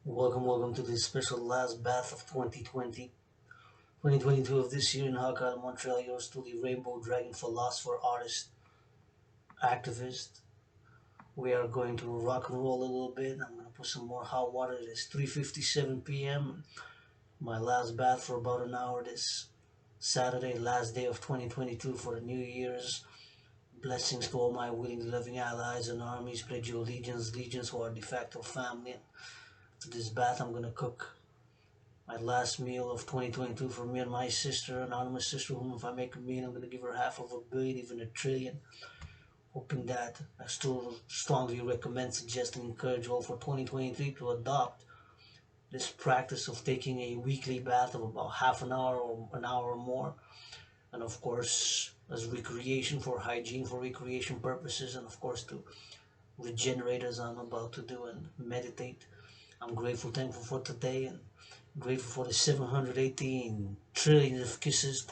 Welcome to this special last bath of 2020, 2022 of this year in Hakka, Montreal. Yours truly, Rainbow Dragon, philosopher, artist, activist. We are going to rock and roll a little bit. I'm going to put some more hot water. It is 3:57 p.m. My last bath for about an hour this Saturday, last day of 2022 for the New Year's. Blessings to all my willing, loving allies and armies. Pledge your legions who are de facto family. To this bath, I'm going to cook my last meal of 2022 for me and my sister, anonymous sister, whom if I make a meal, I'm going to give her half of a billion, even a trillion. Hoping that I still strongly recommend, suggest, and encourage all for 2023 to adopt this practice of taking a weekly bath of about half an hour or more. And of course, as recreation for hygiene, for recreation purposes, and of course to regenerate as I'm about to do and meditate. I'm grateful, thankful for today, and grateful for the 718 trillions of kisses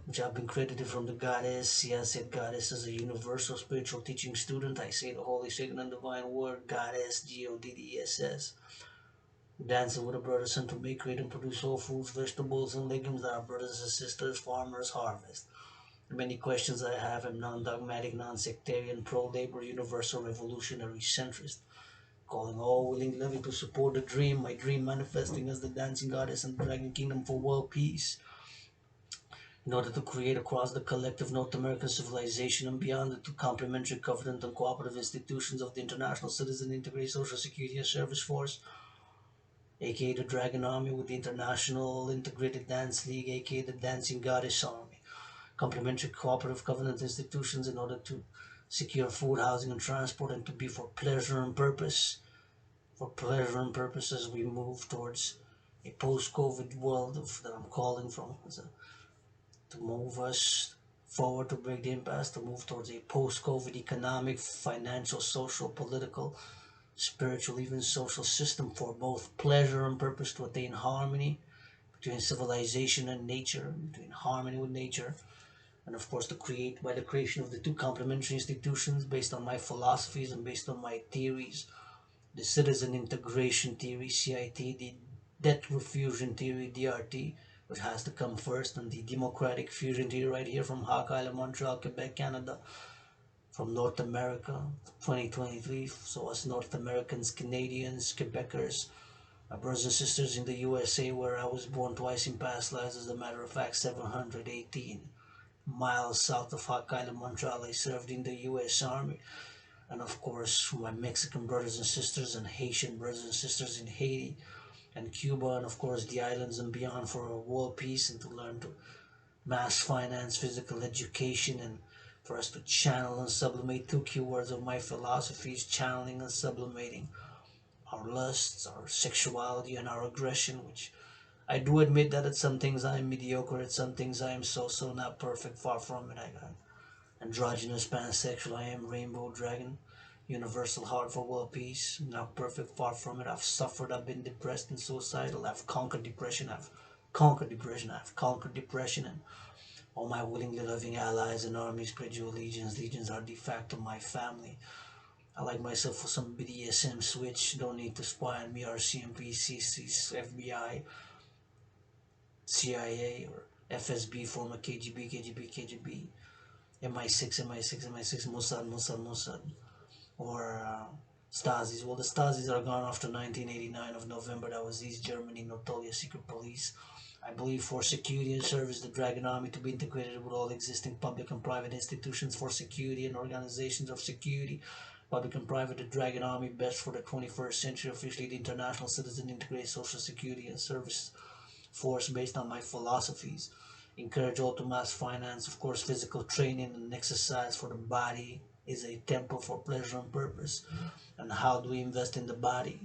which have been credited from the goddess. See, I said goddess as a universal spiritual teaching student. I say the holy, sacred, and divine word, goddess, Goddess. Dancing with a brother sent to make, create, and produce all fruits, vegetables, and legumes that our brothers and sisters, farmers, harvest. The many questions I have am non-dogmatic, non-sectarian, pro-labor, universal, revolutionary, centrist, calling all willing living to support the dream, my dream manifesting as the dancing goddess and dragon kingdom for world peace, in order to create across the collective North American civilization and beyond the two complementary covenant and cooperative institutions of the International Citizen Integrated Social Security and Service Force, aka the Dragon Army, with the International Integrated Dance League, aka the Dancing Goddess Army, complementary cooperative covenant institutions in order to secure food, housing, and transport, and to be for pleasure and purpose, as we move towards a post-COVID world that I'm calling from, to move us forward, to break the impasse, to move towards a post-COVID economic, financial, social, political, spiritual, even social system for both pleasure and purpose, to attain harmony between civilization and nature, between harmony with nature, and of course to create by the creation of the two complementary institutions based on my philosophies and based on my theories, the citizen integration theory, CIT, the debt refusion theory, DRT, which has to come first, and the democratic fusion theory right here from Hawk Island, Montreal, Quebec, Canada, from North America, 2023. So us North Americans, Canadians, Quebecers, my brothers and sisters in the USA, where I was born twice in past lives, as a matter of fact, 718 miles south of Hawk Island, Montreal, I served in the US Army. And of course, my Mexican brothers and sisters and Haitian brothers and sisters in Haiti and Cuba, and of course the islands and beyond, for world peace and to learn to mass finance, physical education, and for us to channel and sublimate two key words of my philosophies: channeling and sublimating our lusts, our sexuality, and our aggression, which I do admit that at some things I am mediocre, at some things I am so not perfect, far from it. I got androgynous, pansexual, I am rainbow dragon, universal heart for world peace, not perfect, far from it. I've suffered, I've been depressed and suicidal, I've conquered depression, I've conquered depression, and all my willingly loving allies and armies pledge your legions. Legions are de facto my family. I like myself for some BDSM switch, don't need to spy on me, RCMP, CC, FBI, CIA, or FSB, former KGB, MI6, Mossad, or Stasis. Well, the Stasis are gone after 1989 of November. That was East Germany, notorious secret police. I believe for security and service, the Dragon Army to be integrated with all existing public and private institutions for security and organizations of security, public and private. The Dragon Army, best for the 21st century, officially the International Citizen Integrated Social Security and Service Force, based on my philosophies. Encourage all to mass finance, of course, physical training and exercise for the body is a temple for pleasure and purpose. And how do we invest in the body?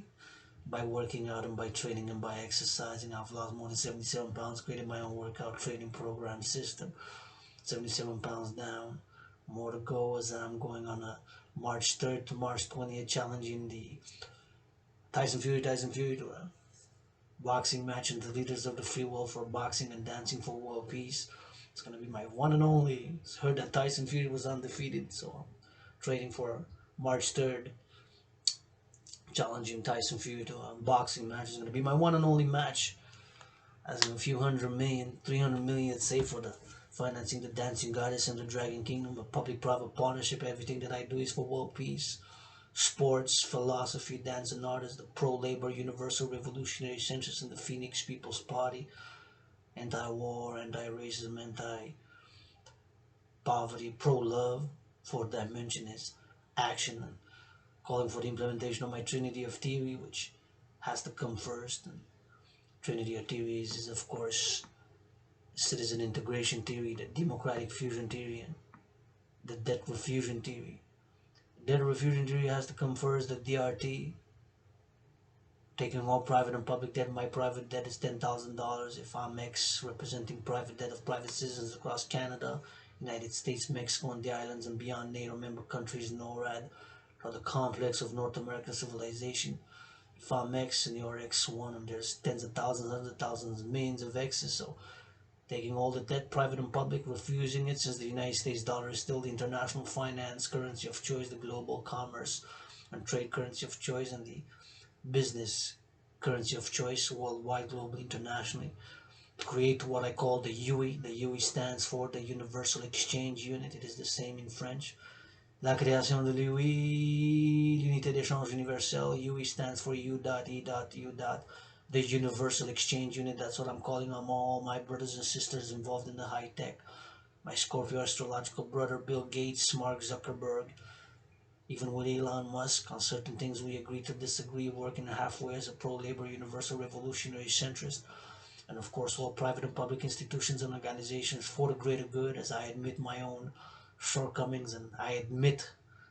By working out and by training and by exercising. I've lost more than 77 pounds, created my own workout training program system. 77 pounds down, more to go, as I'm going on a March 3rd to March 20th challenging the Tyson Fury to a boxing match and the leaders of the free world for boxing and dancing for world peace. It's gonna be my one and only. It's heard that Tyson Fury was undefeated, so I'm trading for March 3rd challenging Tyson Fury to a boxing match. It's going to be my one and only match, as in a few 100 million, 300 million, say, for the financing the Dancing Goddess and the Dragon Kingdom, a public-private partnership. Everything that I do is for world peace, sports, philosophy, dance and art, as the pro-labor, universal revolutionary centrist, and the Phoenix People's Party, anti-war, anti-racism, anti-poverty, pro-love. Fourth dimension is action, and calling for the implementation of my Trinity of Theory, which has to come first. And Trinity of Theories is, of course, citizen integration theory, the democratic fusion theory, and the debt refusion theory. Debt refusion theory has to come first, the DRT, taking all private and public debt. My private debt is $10,000. If I'm X, representing private debt of private citizens across Canada, United States, Mexico, and the islands and beyond, NATO member countries, NORAD, or the complex of North American civilization. If I'm X and you're X1, and there's tens of thousands, hundreds of thousands, millions of X's, so taking all the debt, private and public, refusing it, since the United States dollar is still the international finance currency of choice, the global commerce and trade currency of choice, and the business currency of choice worldwide, globally, internationally. To create what I call the UE. The UE stands for the Universal Exchange Unit. It is the same in French. La création de l'UE, l'unité d'échange universelle. UE stands for U.E.U. The Universal Exchange Unit. That's what I'm calling on all my brothers and sisters involved in the high tech. My Scorpio astrological brother Bill Gates, Mark Zuckerberg, even with Elon Musk. On certain things we agree to disagree, working halfway as a pro-labor, universal revolutionary centrist. And of course all private and public institutions and organizations for the greater good, as I admit my own shortcomings, and I admit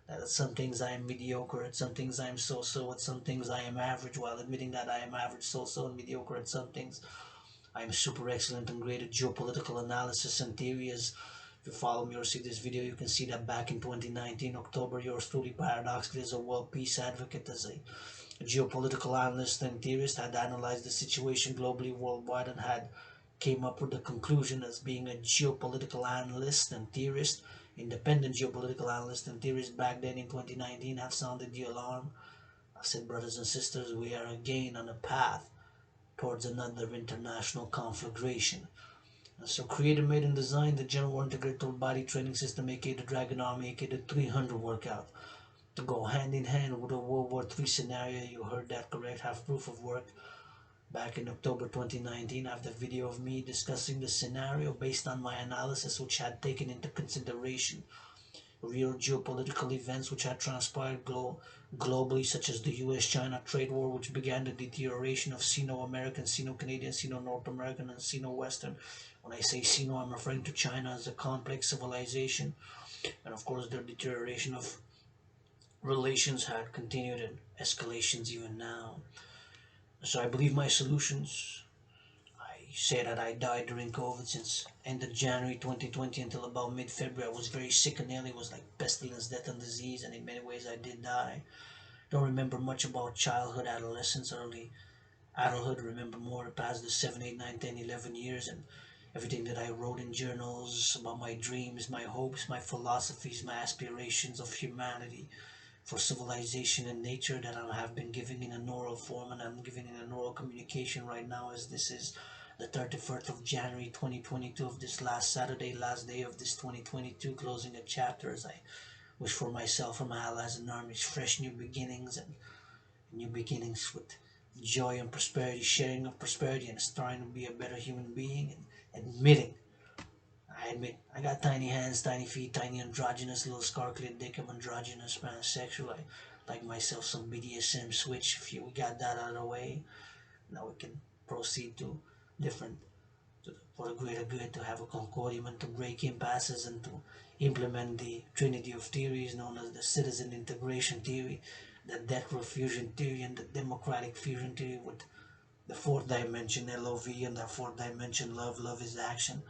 that at some things I am mediocre, at some things I am so-so, at some things I am average, while admitting that I am average, so-so, and mediocre at some things. I am super excellent and great at geopolitical analysis and theory. As if you follow me or see this video, you can see that back in 2019, October, yours truly paradoxically as a world peace advocate, as a geopolitical analyst and theorist, had analyzed the situation globally, worldwide, and had came up with the conclusion, as being a geopolitical analyst and theorist, independent geopolitical analyst and theorist back then in 2019, have sounded the alarm. I said, brothers and sisters, we are again on a path towards another international conflagration. And so created, made, and designed the General Integrated Body Training System, aka the Dragon Army, aka the 300 workout, to go hand in hand with a World War III scenario. You heard that correct. Have proof of work. Back in October 2019, I have the video of me discussing the scenario based on my analysis, which had taken into consideration real geopolitical events which had transpired globally, such as the US-China trade war, which began the deterioration of Sino-American, Sino-Canadian, Sino-North American, and Sino-Western. When I say Sino, I'm referring to China as a complex civilization. And of course, their deterioration of relations had continued, and escalations even now. So I believe my solutions. I say that I died during COVID, since end of January 2020 until about mid-February. I was very sick and ill. It was like pestilence, death, and disease, and in many ways I did die. Don't remember much about childhood, adolescence, early adulthood. Remember more past the 7, 8, 9, 10, 11 years, and everything that I wrote in journals about my dreams, my hopes, my philosophies, my aspirations of humanity, for civilization and nature, that I have been giving in an oral form, and I'm giving in an oral communication right now, as this is the 31st of January 2022, of this last Saturday, last day of this 2022, closing a chapter, as I wish for myself, for my allies and armies, fresh new beginnings, and new beginnings with joy and prosperity, sharing of prosperity, and starting to be a better human being, and admitting, I admit, I got tiny hands, tiny feet, tiny androgynous, little scar-clad dick. I'm androgynous, pansexual. I like myself some BDSM switch. If we got that out of the way, now we can proceed to different, for the greater good, to have a concordium and to break impasses and to implement the trinity of theories known as the citizen integration theory, the debt refusion theory, and the democratic fusion theory, with the fourth dimension, LOV, and the fourth dimension, love. Love is action.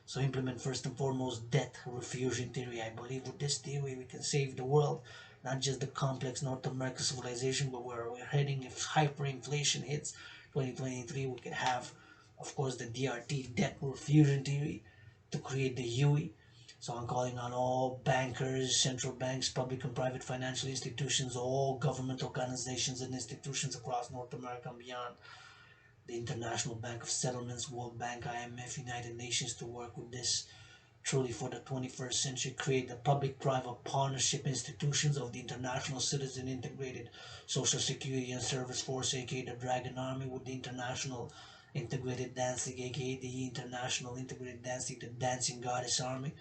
So implement first and foremost debt refusion theory. I believe with this theory we can save the world, not just the complex North American civilization, but where we're heading. If hyperinflation hits 2023, we could have, of course, the DRT, debt refusion theory, to create the UE. So I'm calling on all bankers, central banks, public and private financial institutions, all government organizations and institutions across North America and beyond, the International Bank of Settlements, World Bank, IMF, United Nations, to work with this truly for the 21st century, create the public-private partnership institutions of the International Citizen Integrated Social Security and Service Force, aka the Dragon Army, with the International Integrated Dancing, aka the International Integrated Dancing, the Dancing Goddess Army,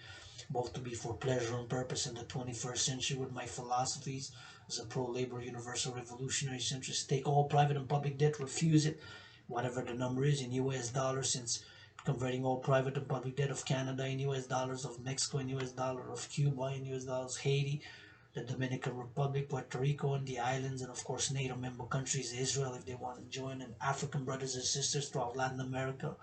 both to be for pleasure and purpose in the 21st century with my philosophies as a pro-labor universal revolutionary centrist. Take all private and public debt, refuse it, whatever the number is in US dollars, since converting all private and public debt of Canada in US dollars, of Mexico in US dollars, of Cuba in US dollars, Haiti, the Dominican Republic, Puerto Rico, and the islands, and of course NATO member countries, Israel if they want to join, and African brothers and sisters throughout Latin America,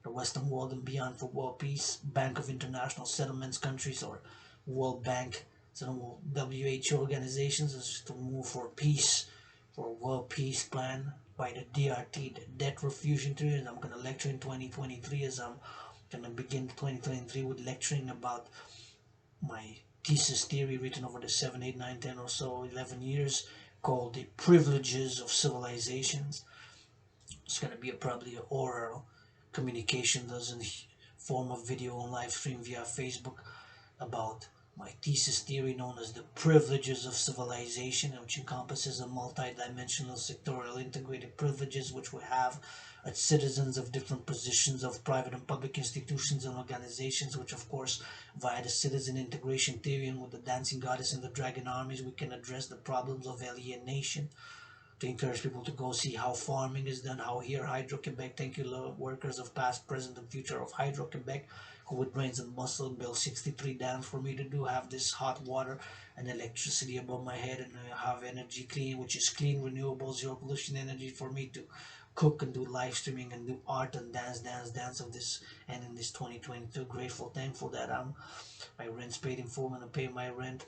the Western world and beyond, for world peace, Bank of International Settlements countries, or World Bank, so WHO organizations, is to move for peace, for a world peace plan by the DRT, the debt refusion theory. And I'm going to lecture in 2023, as I'm going to begin 2023 with lecturing about my thesis theory written over the 7, 8, 9, 10 or so 11 years, called The Privileges of Civilizations. It's going to be probably an oral communication, doesn't form of video on live stream via Facebook, about my thesis theory known as the privileges of civilization, which encompasses a multi-dimensional sectorial integrated privileges which we have as citizens of different positions of private and public institutions and organizations, which of course via the citizen integration theory and with the dancing goddess and the dragon armies we can address the problems of alienation, to encourage people to go see how farming is done, how here Hydro-Quebec, thank you Lord, workers of past, present and future of Hydro-Quebec, who with brains and muscle built 63 dams for me to do, have this hot water and electricity above my head, and have energy clean, which is clean, renewable, zero pollution energy for me to cook and do live streaming and do art and dance of this. And in this 2022, grateful, thankful that my rent's paid in full and I pay my rent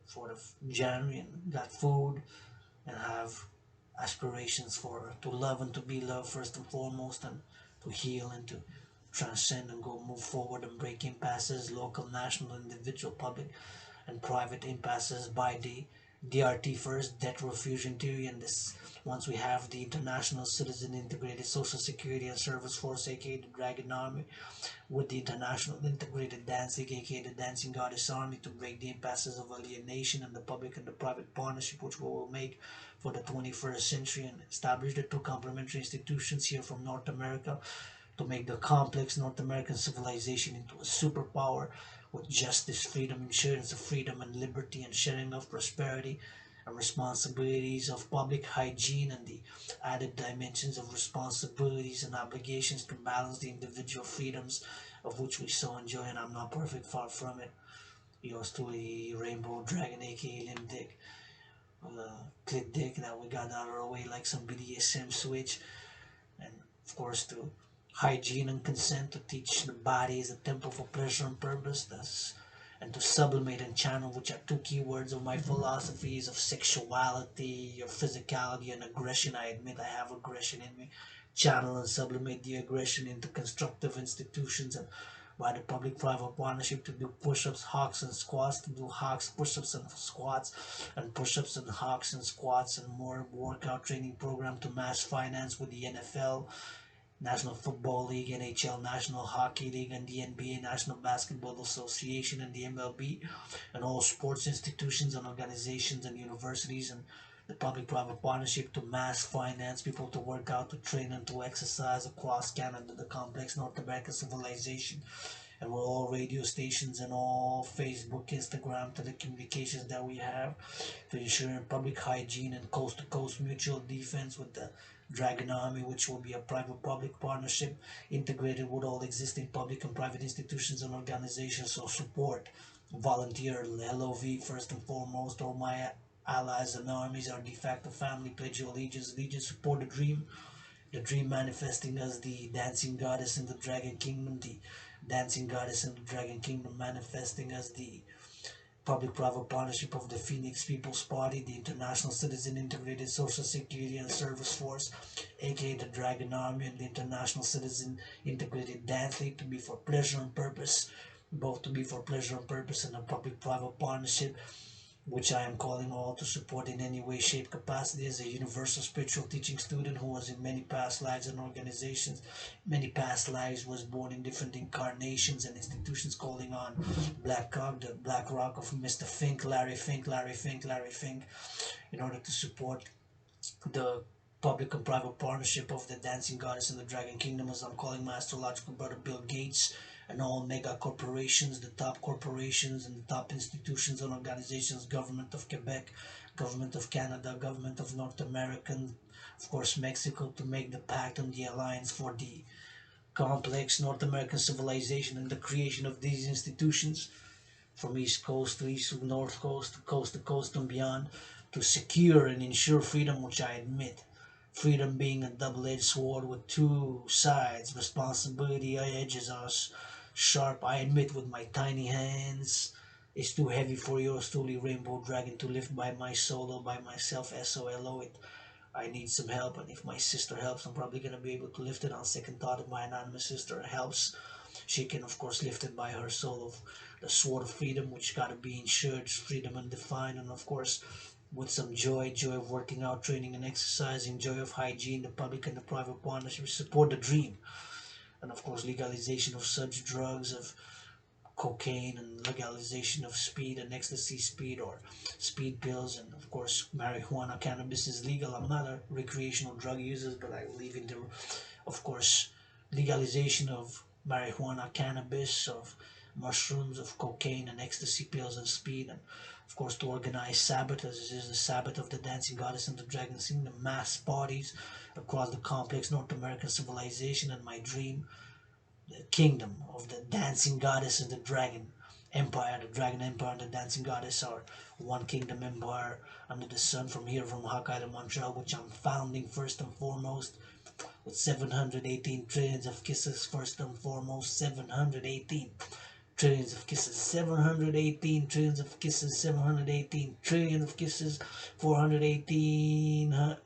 for the January and got food, and have aspirations for to love and to be loved first and foremost, and to heal and to transcend and go move forward and break impasses, local, national, individual, public and private impasses by the DRT first, debt refusion theory, and this once we have the International Citizen Integrated Social Security and Service Force, aka the Dragon Army, with the International Integrated Dancing, aka the Dancing Goddess Army, to break the impasses of alienation and the public and the private partnership which we will make for the 21st century, and establish the two complementary institutions here from North America to make the complex North American civilization into a superpower with justice, freedom, insurance of freedom and liberty, and sharing of prosperity and responsibilities of public hygiene, and the added dimensions of responsibilities and obligations to balance the individual freedoms of which we so enjoy. And I'm not perfect, far from it. Yours truly, Rainbow Dragon, aka Limb Dick, Clip Dick, that we got out of our way like some BDSM switch. And of course, to hygiene and consent, to teach the body is a temple for pleasure and purpose, thus, and to sublimate and channel, which are two key words of my philosophies of sexuality, your physicality, and aggression. I admit I have aggression in me. Channel and sublimate the aggression into constructive institutions, and by the public-private partnership to do push-ups, hawks, and squats, to do hawks, push-ups, and squats, and push-ups and hawks and squats, and more workout training program to mass finance with the NFL, National Football League, NHL, National Hockey League, and the NBA, National Basketball Association, and the MLB, and all sports institutions and organizations and universities, and the public-private partnership to mass finance people to work out, to train, and to exercise across Canada, the complex North American civilization, and we're all radio stations and all Facebook, Instagram, telecommunications that we have, to ensure public hygiene and coast-to-coast mutual defense with the Dragon Army, which will be a private-public partnership integrated with all existing public and private institutions and organizations. So support, volunteer, LOV first and foremost. All my allies and armies are de facto family. Pledge your allegiance, support the dream manifesting as the dancing goddess in the Dragon Kingdom, the dancing goddess in the Dragon Kingdom manifesting as the public-private partnership of the Phoenix People's Party, the International Citizen Integrated Social Security and Service Force, aka the Dragon Army, and the International Citizen Integrated Dance League, to be for pleasure and purpose, both to be for pleasure and purpose and a public-private partnership, which I am calling all to support in any way, shape, capacity as a universal spiritual teaching student who was in many past lives and organizations, many past lives was born in different incarnations and institutions, calling on Black Cock, the Black Rock of Mr. Fink, Larry Fink, Larry Fink, Larry Fink, in order to support the public and private partnership of the Dancing Goddess and the Dragon Kingdom, as I'm calling my astrological brother Bill Gates, and all mega corporations, the top corporations and the top institutions and organizations, government of Quebec, government of Canada, government of North America, and of course Mexico, to make the pact and the alliance for the complex North American civilization and the creation of these institutions from East Coast to East to North Coast to coast and beyond, to secure and ensure freedom, which I admit, freedom being a double-edged sword with two sides, responsibility edges are sharp. I admit with my tiny hands, it's too heavy for yours truly, Rainbow Dragon, to lift by my solo, by myself, SOLO it. I need some help, and if my sister helps, I'm probably going to be able to lift it. On second thought, if my anonymous sister helps, she can of course lift it by her soul of the sword of freedom, which got to be ensured, freedom undefined, and of course with some joy, joy of working out, training and exercising, joy of hygiene, the public and the private partnership, support the dream, and of course legalization of such drugs of cocaine and legalization of speed and ecstasy speed or speed pills, and of course marijuana, cannabis is legal. I'm not a recreational drug user, but I believe in the, of course, legalization of marijuana, cannabis, of mushrooms, of cocaine and ecstasy pills and speed, and of course to organize Sabbath, as it is the Sabbath of the Dancing Goddess and the Dragon, seeing the mass parties across the complex North American civilization, and my dream, the kingdom of the Dancing Goddess and the Dragon Empire. The Dragon Empire and the Dancing Goddess are one kingdom empire under the sun, from here, from Hawkeye to Montreal, which I'm founding first and foremost, with 718 trillions of kisses, first and foremost, 718 trillions of kisses, 718 trillions of kisses, 718 trillions of kisses, 418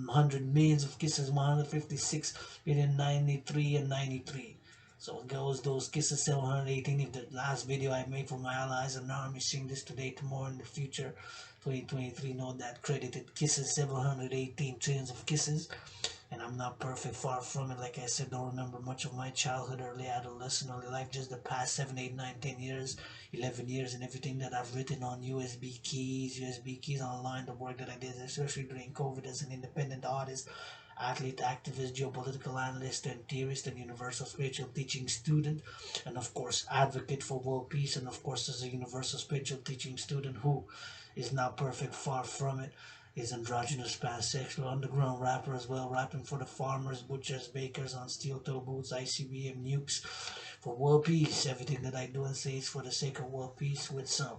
hundred millions of kisses, 156 billion, 93 and 93. So it goes those kisses, 718. If the last video I made for my allies and armies seeing this today, tomorrow, in the future, 2023, know that credited kisses, 718 trillions of kisses. And I'm not perfect, far from it. Like I said, don't remember much of my childhood, early adolescent, early life, just the past 7, 8, 9, 10 years, 11 years, and everything that I've written on USB keys online, the work that I did, especially during COVID as an independent artist, athlete, activist, geopolitical analyst, and theorist, and universal spiritual teaching student, and of course, advocate for world peace, and of course, as a universal spiritual teaching student who is not perfect, far from it, is androgynous, pansexual, underground rapper as well, rapping for the farmers, butchers, bakers on steel toe boots, ICBM nukes, for world peace. Everything that I do and say is for the sake of world peace, with some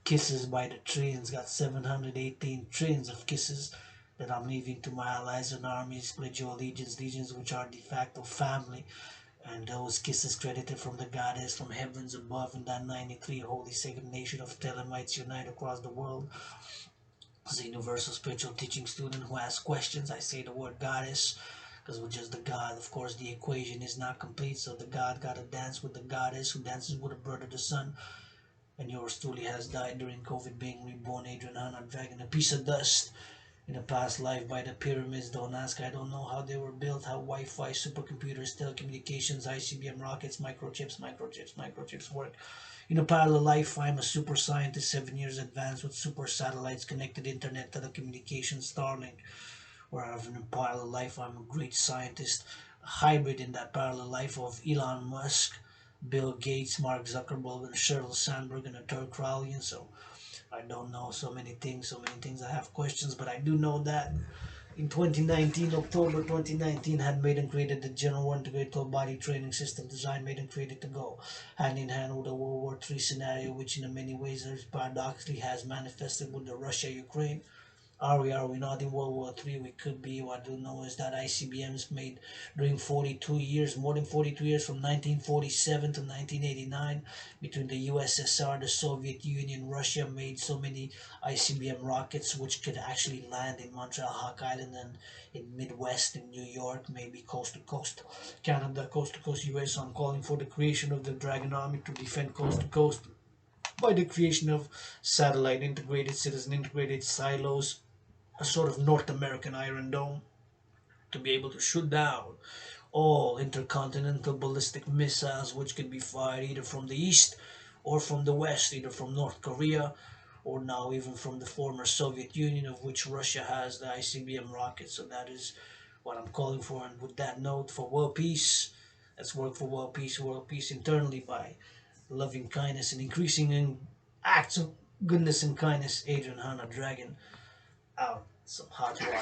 kisses by the trillions. Got 718 trillions of kisses that I'm leaving to my allies and armies. Pledge your allegiance, legions which are de facto family. And those kisses credited from the goddess from heavens above, in that 93 holy sacred nation of Telemites unite across the world. As a universal spiritual teaching student who asks questions, I say the word goddess because with just the God, of course, the equation is not complete. So the God gotta dance with the goddess, who dances with the brother, the sun. And yours truly has died during COVID, being reborn, Adrian Hanna Dragon, a piece of dust in a past life by the pyramids. Don't ask, I don't know how they were built, how Wi-Fi, supercomputers, telecommunications, ICBM rockets, microchips work. In a parallel life, I'm a super scientist, 7 years advanced, with super satellites, connected internet, telecommunications, Starlink. Where in a parallel life, I'm a great scientist, a hybrid in that parallel life of Elon Musk, Bill Gates, Mark Zuckerberg, and Sheryl Sandberg, and a Turk Crowley. So I don't know so many things, I have questions, but I do know that in 2019, October 2019, had made and created the General Integrated Body Training System, designed, made and created to go hand in hand with a World War III scenario, which in many ways paradoxically has manifested with the Russia-Ukraine. Are we not in World War III? We could be. What I do know is that ICBMs made during 42 years, more than 42 years, from 1947 to 1989, between the USSR, the Soviet Union, Russia, made so many ICBM rockets which could actually land in Montreal, Hawk Island, and in Midwest, in New York, maybe coast to coast Canada, coast to coast US. So I'm calling for the creation of the Dragon Army to defend coast to coast by the creation of satellite integrated citizen integrated silos, a sort of North American Iron Dome, to be able to shoot down all intercontinental ballistic missiles which could be fired either from the east or from the west, either from North Korea or now even from the former Soviet Union, of which Russia has the ICBM rockets. So that is what I'm calling for. And with that note, for world peace, let's work for world peace internally by loving kindness and increasing in acts of goodness and kindness. Adrian Hanna Dragon out. Some hot water.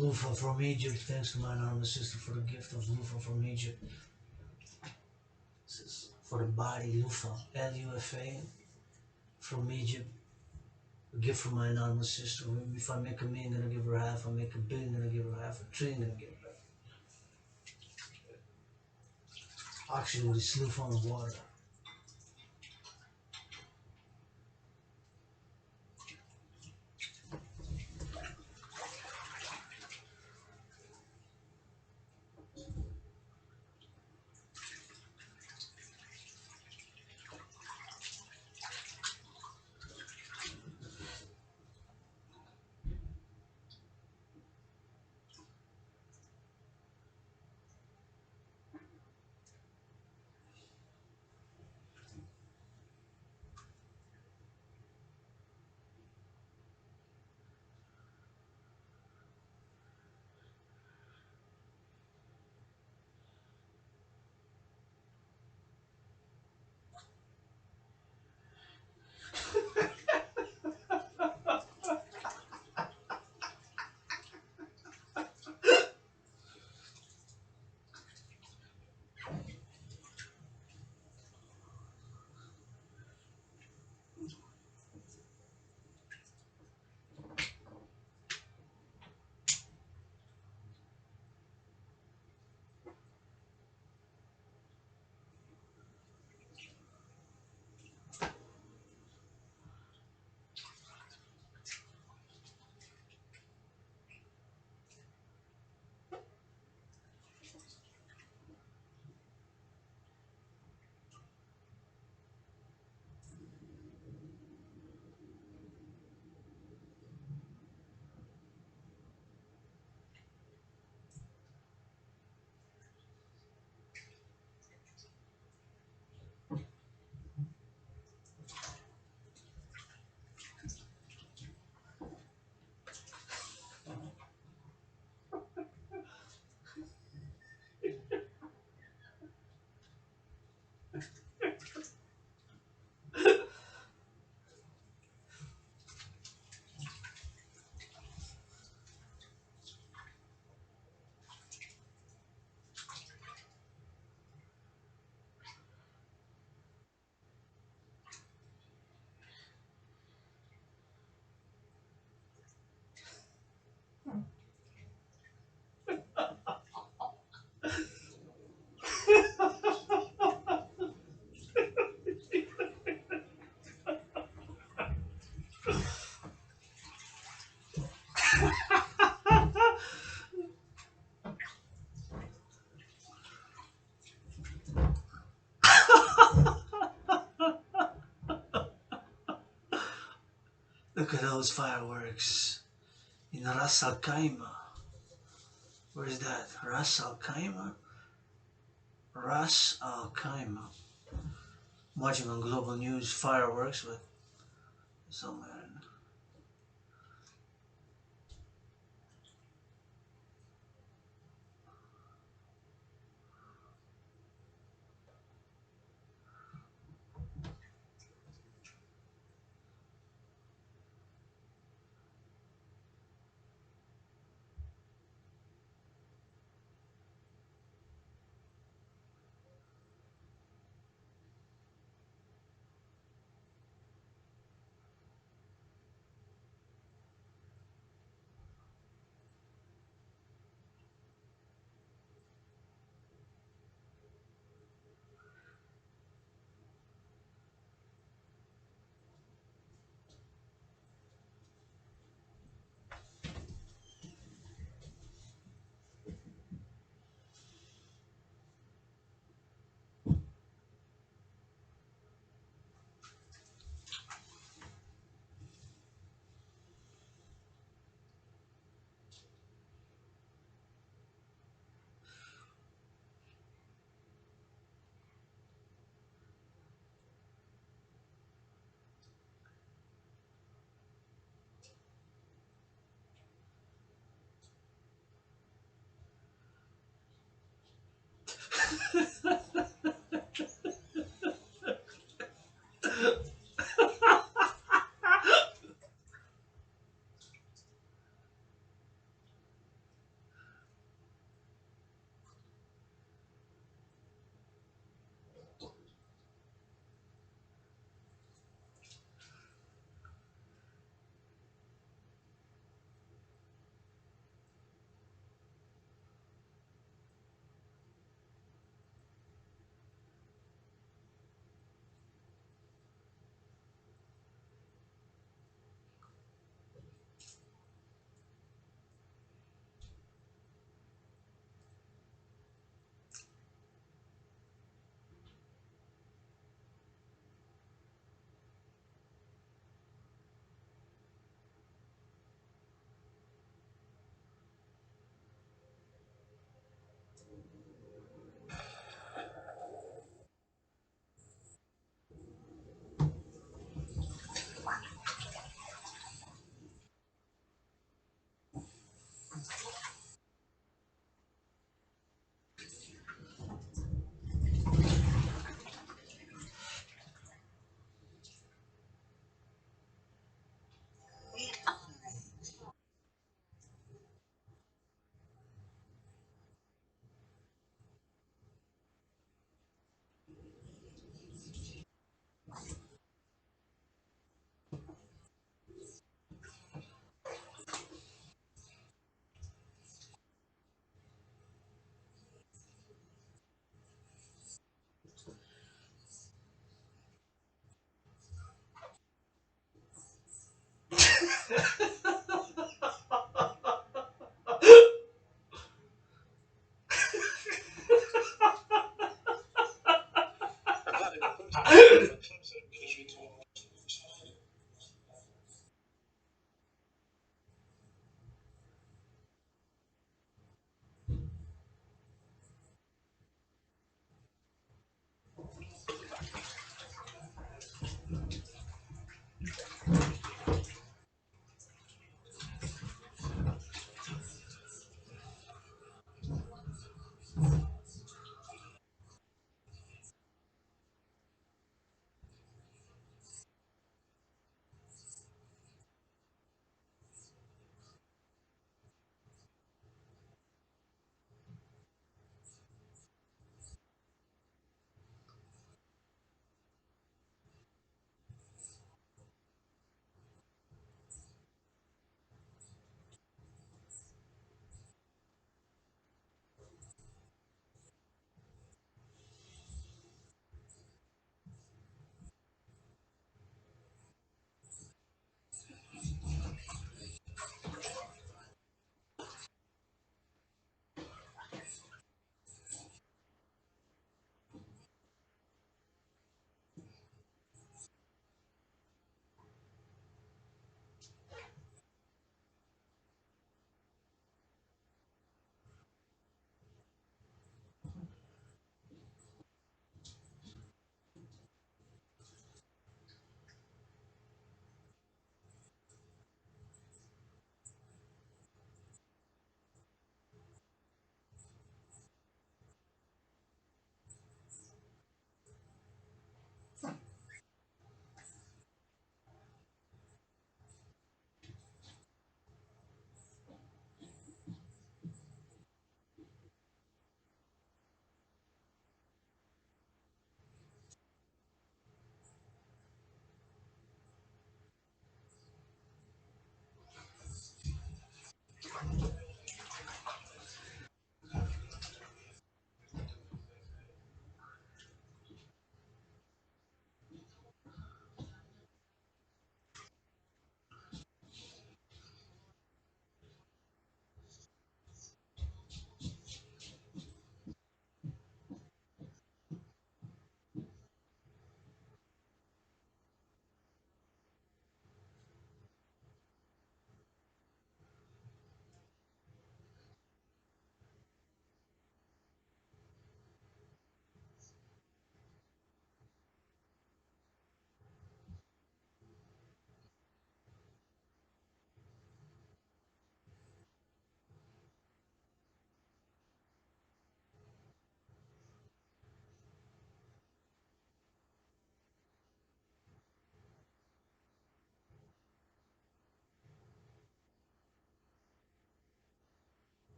Lufa from Egypt, thanks to my anonymous sister for the gift of Lufa from Egypt. This is for the body, Lufa, Lufa from Egypt. A gift from my anonymous sister. If I make a million, I'm gonna give her half. I make a billion, I'm gonna give her half. A trillion, I'm gonna give her half. Actually, this Lufa on water. Look at those fireworks in Ras Al Khaimah. Where's that? Ras Al Khaimah? Ras Al Khaimah. Watching on global news fireworks, but somewhere.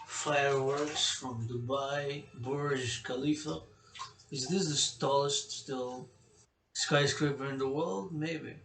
Fireworks from Dubai Burj Khalifa. Is this the tallest still skyscraper in the world? Maybe.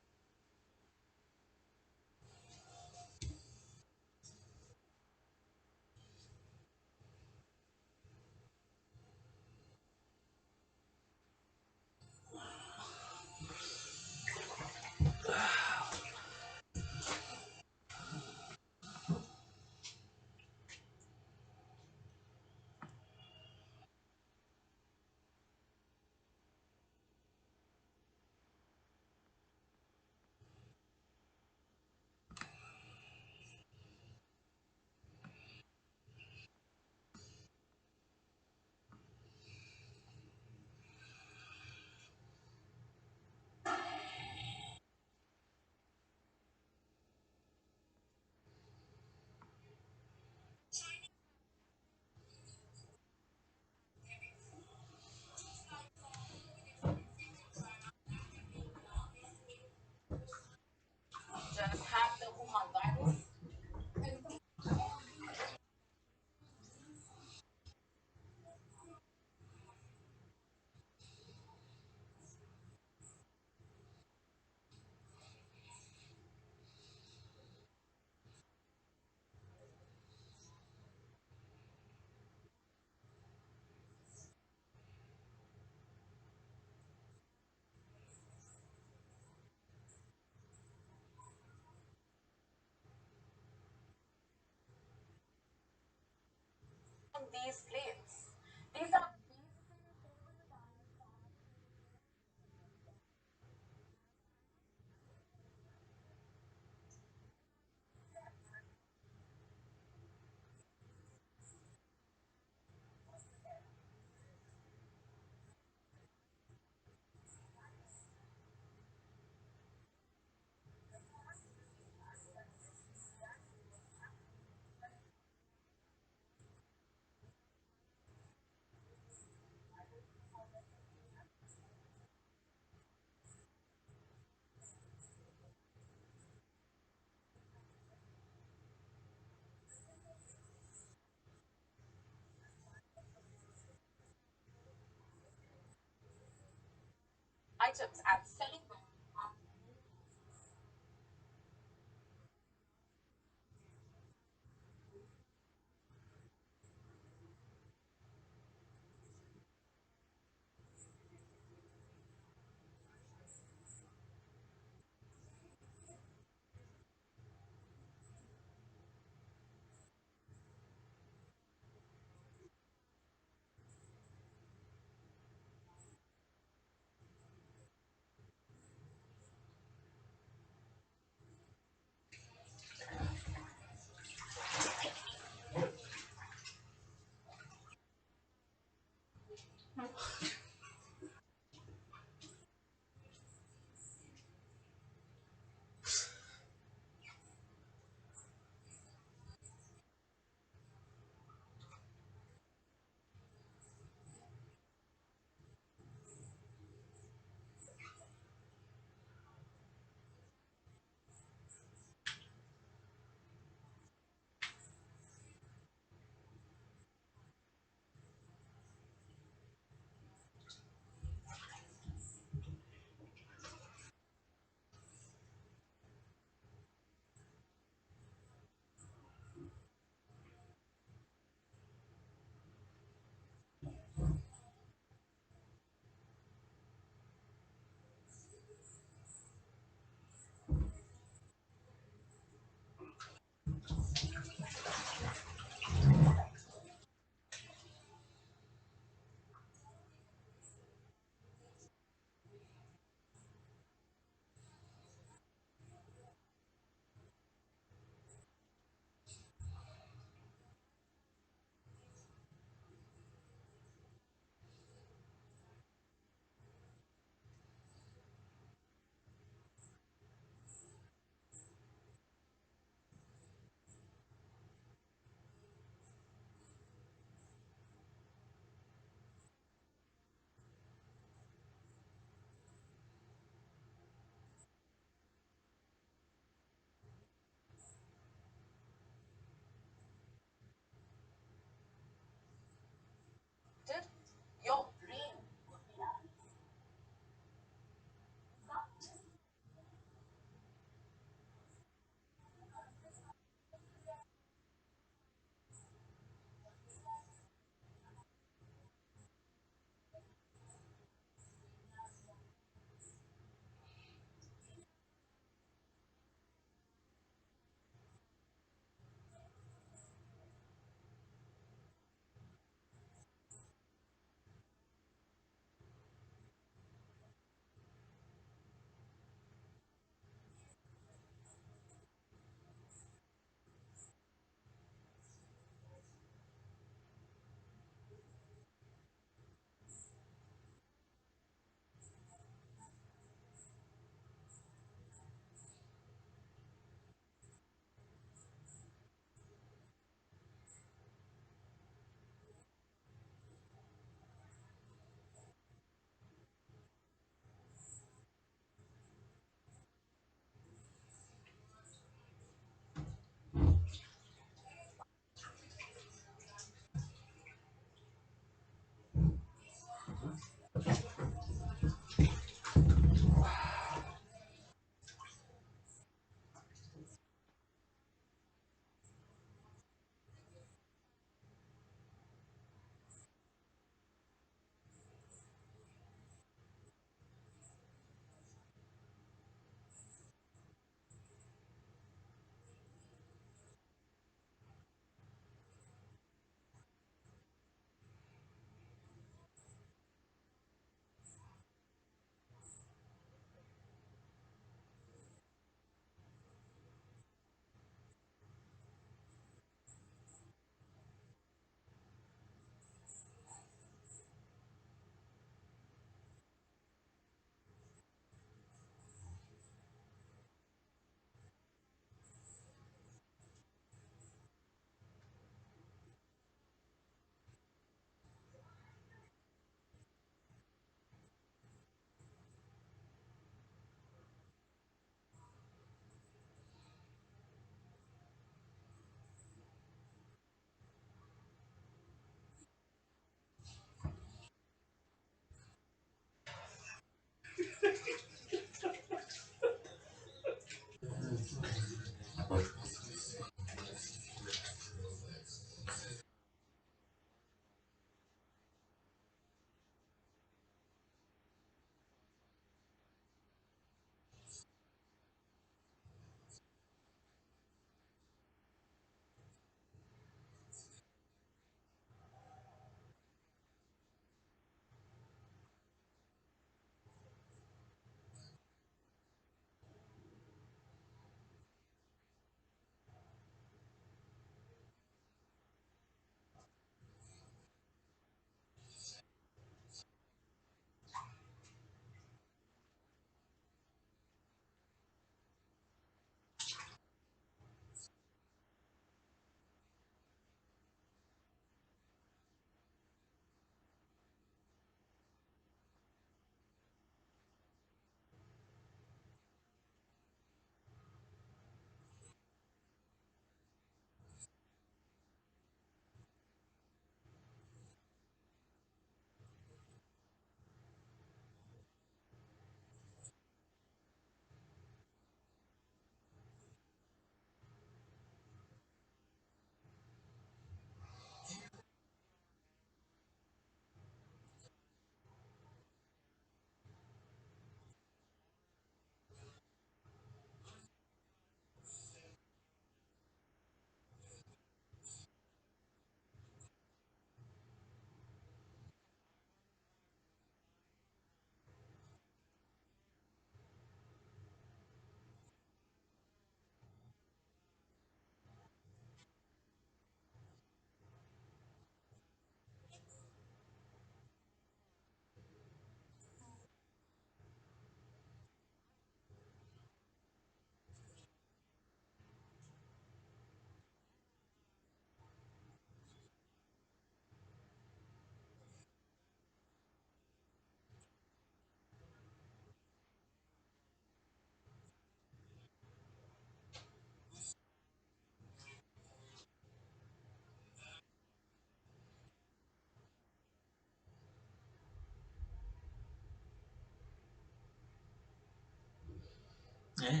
Eh?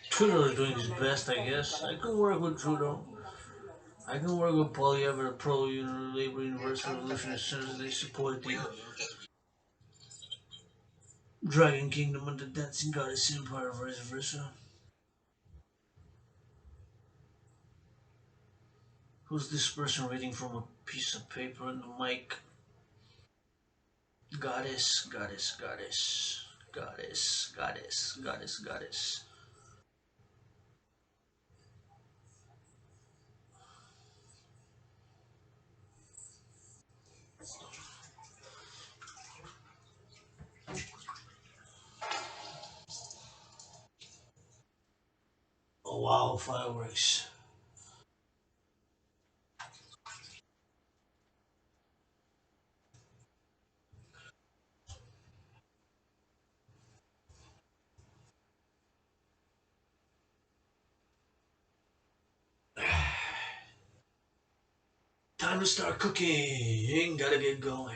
Trudeau is doing his best, I guess. I can work with Trudeau. I can work with Poilievre, the pro-labor universal revolution, as soon as they support the Dragon Kingdom and the Dancing Goddess Empire, vice versa. Who's this person reading from a piece of paper in the mic? Goddess, goddess, goddess, goddess, goddess, goddess, goddess. Oh wow, fireworks. Time to start cooking. Gotta get going.